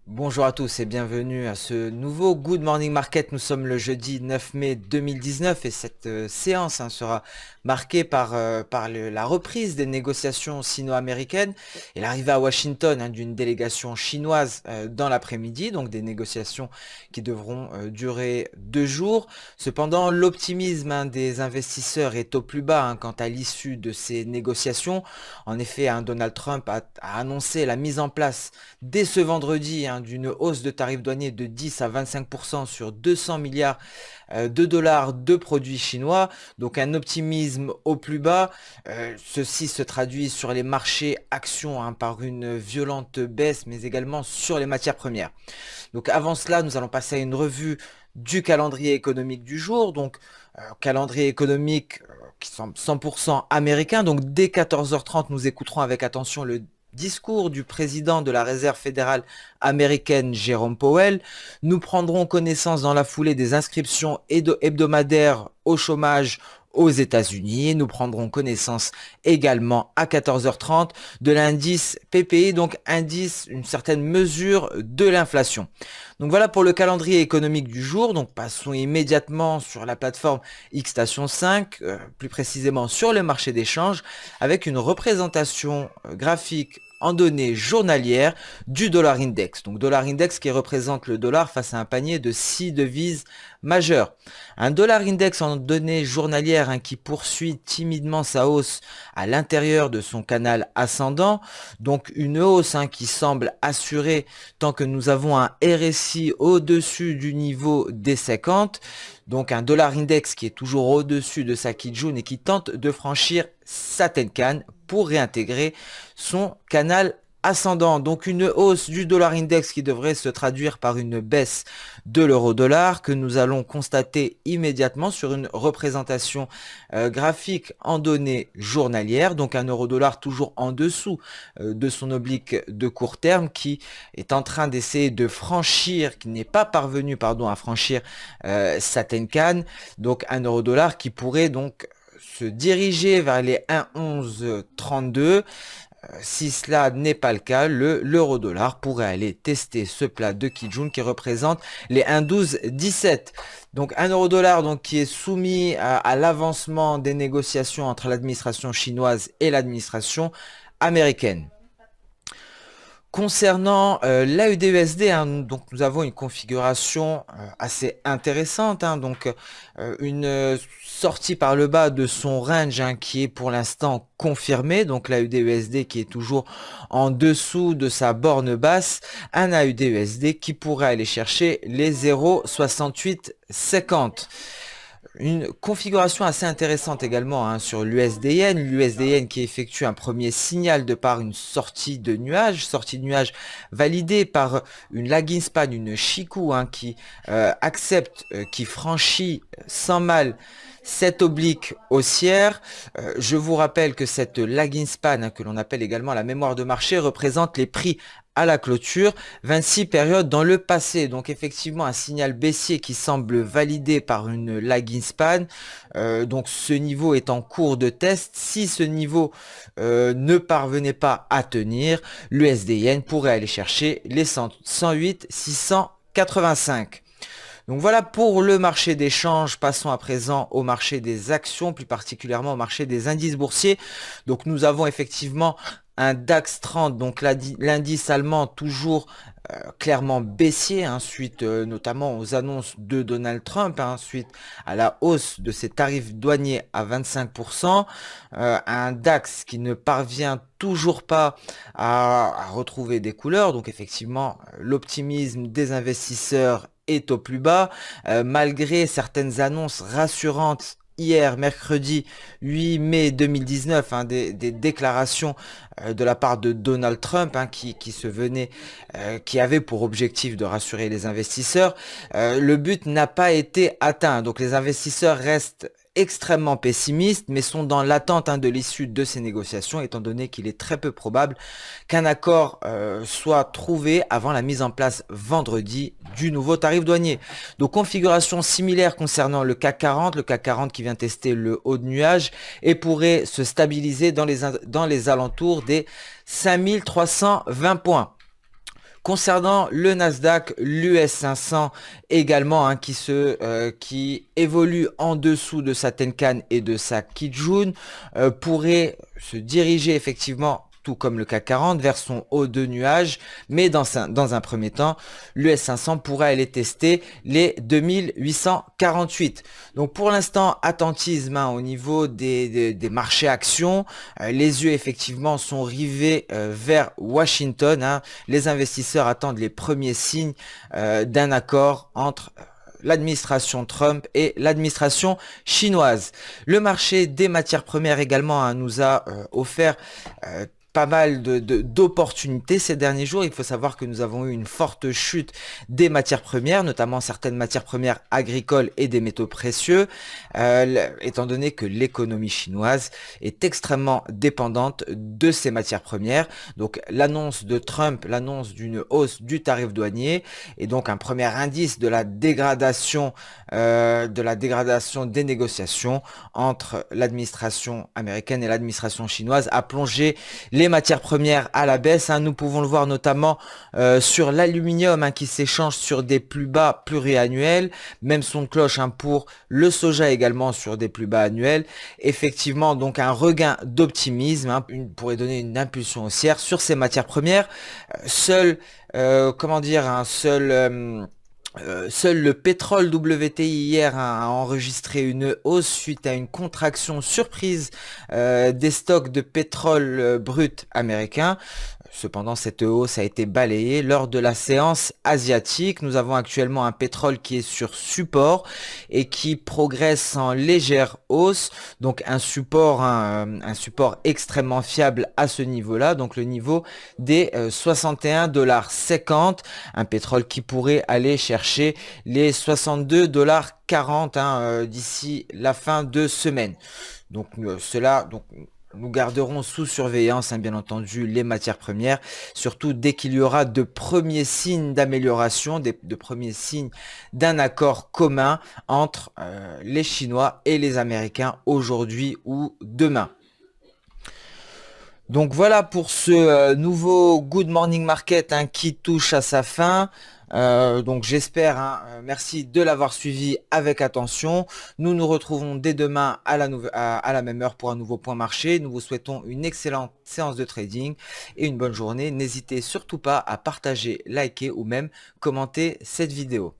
Bonjour à tous et bienvenue à ce nouveau Good Morning Market. Nous sommes le jeudi 9 mai 2019 et cette séance sera marquée par la reprise des négociations sino-américaines et l'arrivée à Washington d'une délégation chinoise dans l'après-midi, donc des négociations qui devront durer 2 jours. Cependant, l'optimisme des investisseurs est au plus bas quant à l'issue de ces négociations. En effet, Donald Trump a annoncé la mise en place dès ce vendredi d'une hausse de tarifs douaniers de 10 à 25% sur 200 milliards de dollars de produits chinois. Donc un optimisme au plus bas. Ceci se traduit sur les marchés actions par une violente baisse, mais également sur les matières premières. Donc avant cela, nous allons passer à une revue du calendrier économique du jour. Donc calendrier économique qui semble 100% américain. Donc dès 14h30, nous écouterons avec attention le discours du président de la Réserve fédérale américaine, Jérôme Powell. Nous prendrons connaissance dans la foulée des inscriptions hebdomadaires au chômage aux États-Unis. Nous prendrons connaissance également à 14h30 de l'indice PPI, donc indice, une certaine mesure de l'inflation. Donc voilà pour le calendrier économique du jour. Donc passons immédiatement sur la plateforme Xstation 5, plus précisément sur le marché d'échange, avec une représentation graphique en données journalières du dollar index. Donc dollar index qui représente le dollar face à un panier de 6 devises majeures. Un dollar index en données journalières qui poursuit timidement sa hausse à l'intérieur de son canal ascendant. Donc une hausse qui semble assurée tant que nous avons un RSI au-dessus du niveau des 50. Donc un dollar index qui est toujours au-dessus de sa Kijun et qui tente de franchir sa Tenkan pour réintégrer son canal ascendant. Donc une hausse du dollar index qui devrait se traduire par une baisse de l'euro-dollar que nous allons constater immédiatement sur une représentation graphique en données journalières. Donc un euro-dollar toujours en dessous de son oblique de court terme qui est en train d'essayer de franchir, qui n'est pas parvenu à franchir sa Tenkan. Donc un euro-dollar qui pourrait donc se diriger vers les 1,1132. Si cela n'est pas le cas, l'euro-dollar pourrait aller tester ce plat de Kijun qui représente les 1,1217. Donc un euro-dollar qui est soumis à l'avancement des négociations entre l'administration chinoise et l'administration américaine. Concernant l'AUD-USD, donc nous avons une configuration assez intéressante, donc une sortie par le bas de son range qui est pour l'instant confirmé, donc l'AUD-USD qui est toujours en dessous de sa borne basse, un AUD-USD qui pourrait aller chercher les 0,6850. Une configuration assez intéressante également sur l'USD-Yen qui effectue un premier signal de par une sortie de nuage validée par une lagging span, une Chikou qui accepte, qui franchit sans mal cette oblique haussière. Je vous rappelle que cette lagging span, que l'on appelle également la mémoire de marché, représente les prix à la clôture, 26 périodes dans le passé. Donc effectivement un signal baissier qui semble validé par une lagging span. Donc ce niveau est en cours de test. Si ce niveau ne parvenait pas à tenir, l'USD-Yen pourrait aller chercher les 108 685. Donc voilà pour le marché des changes. Passons à présent au marché des actions, plus particulièrement au marché des indices boursiers. Donc nous avons effectivement un DAX 30, donc l'indice allemand toujours clairement baissier, suite notamment aux annonces de Donald Trump, suite à la hausse de ses tarifs douaniers à 25%, un DAX qui ne parvient toujours pas à retrouver des couleurs, donc effectivement l'optimisme des investisseurs est au plus bas, malgré certaines annonces rassurantes hier, mercredi 8 mai 2019, des déclarations de la part de Donald Trump qui avait pour objectif de rassurer les investisseurs. Le but n'a pas été atteint, donc les investisseurs restent extrêmement pessimistes, mais sont dans l'attente de l'issue de ces négociations, étant donné qu'il est très peu probable qu'un accord soit trouvé avant la mise en place vendredi du nouveau tarif douanier. Donc configuration similaire concernant le CAC 40, qui vient tester le haut de nuage et pourrait se stabiliser dans les alentours des 5320 points. Concernant le Nasdaq, l'US 500 également, hein, qui évolue en dessous de sa Tenkan et de sa Kijun, pourrait se diriger effectivement, tout comme le CAC 40, vers son haut de nuage, mais dans un premier temps, l'US 500 pourrait aller tester les 2848. Donc pour l'instant, attentisme, hein, au niveau des marchés actions. Les yeux effectivement sont rivés vers Washington, hein. Les investisseurs attendent les premiers signes d'un accord entre l'administration Trump et l'administration chinoise. Le marché des matières premières également, hein, nous a offert pas mal d'opportunités ces derniers jours. Il faut savoir que nous avons eu une forte chute des matières premières, notamment certaines matières premières agricoles et des métaux précieux, étant donné que l'économie chinoise est extrêmement dépendante de ces matières premières. Donc l'annonce de Trump, l'annonce d'une hausse du tarif douanier, est donc un premier indice de la dégradation des négociations entre l'administration américaine et l'administration chinoise, a plongé les matières premières à la baisse, hein. Nous pouvons le voir notamment sur l'aluminium, hein, qui s'échange sur des plus bas pluriannuels. Même son de cloche, hein, pour le soja également sur des plus bas annuels. Effectivement, donc un regain d'optimisme, hein, pourrait donner une impulsion haussière sur ces matières premières. Seul, comment dire, un seul le pétrole WTI hier a enregistré une hausse suite à une contraction surprise des stocks de pétrole brut américain. Cependant, cette hausse a été balayée lors de la séance asiatique. Nous avons actuellement un pétrole qui est sur support et qui progresse en légère hausse. Donc un support extrêmement fiable à ce niveau-là. Donc le niveau des 61,50 $. Un pétrole qui pourrait aller chercher les 62,40 $, hein, d'ici la fin de semaine. Donc nous garderons sous surveillance, hein, bien entendu, les matières premières, surtout dès qu'il y aura de premiers signes d'amélioration, de premiers signes d'un accord commun entre les Chinois et les Américains aujourd'hui ou demain. Donc voilà pour ce nouveau Good Morning Market, hein, qui touche à sa fin. Donc j'espère, hein, merci de l'avoir suivi avec attention. Nous nous retrouvons dès demain à la même heure pour un nouveau point marché. Nous vous souhaitons une excellente séance de trading et une bonne journée. N'hésitez surtout pas à partager, liker ou même commenter cette vidéo.